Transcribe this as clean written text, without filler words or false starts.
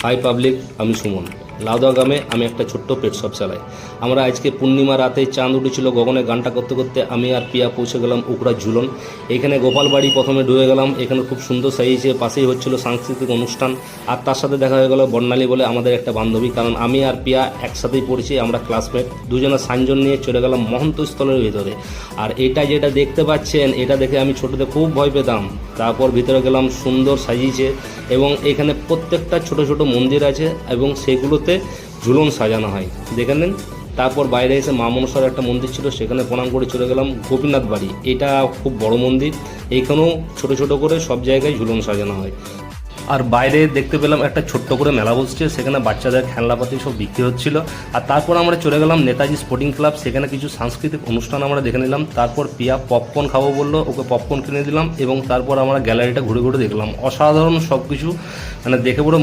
High public, আমি সুমন। লাউদা গ্রামে আমি একটা ছোট্ট পেট শপ চালাই। আমরা আজকে পূর্ণিমা রাতে চাঁদ উঠেছিল গগনে, গানটা করতে করতে আমি আর পিয়া পৌঁছে গেলাম উকড়া ঝুলন। এখানে গোপাল বাড়ি প্রথমে ঢুকে গেলাম। এখানে খুব সুন্দর সাজিয়েছে, পাশেই হচ্ছিল সাংস্কৃতিক অনুষ্ঠান। আর তার সাথে দেখা হয়ে গেল বর্ণালী বলে আমাদের একটা বান্ধবী, কারণ আমি আর পিয়া একসাথেই পড়েছি, আমরা ক্লাসমেট। দুজনে সানজন নিয়ে চলে গেলাম মহন্ত স্থলের ভিতরে। আর এটা যেটা দেখতে পাচ্ছেন, এটা দেখে আমি ছোটোতে খুব ভয় পেতাম। তারপর ভিতরে গেলাম, সুন্দর সাজিয়েছে এবং এখানে প্রত্যেকটা ছোট ছোট মন্দির আছে এবং সেগুলোতে ঝুলন সাজানো হয়, দেখে নেন। তারপর বাইরে এসে মা মনসার একটা মন্দির ছিল, সেখানে প্রণাম করে চলে গেলাম গোপীনাথ বাড়ি। এটা খুব বড় মন্দির, এইখানেও ছোট ছোট করে সব জায়গায় ঝুলন সাজানো হয়। আর বাইরে দেখতে পেলাম একটা ছোট্ট করে মেলা বসছে, সেখানে বাচ্চাদের খেলনাপাতি সব বিক্রি হচ্ছিল। আর তারপর আমরা চলে গেলাম নেতাজি স্পোর্টিং ক্লাব, সেখানে কিছু সাংস্কৃতিক অনুষ্ঠান আমরা দেখে নিলাম। তারপর পিয়া পপকর্ন খাবো বললো, ওকে পপকর্ন কিনে দিলাম এবং তারপর আমরা গ্যালারিটা ঘুরে ঘুরে দেখলাম। অসাধারণ সব কিছু, মানে দেখে পুরো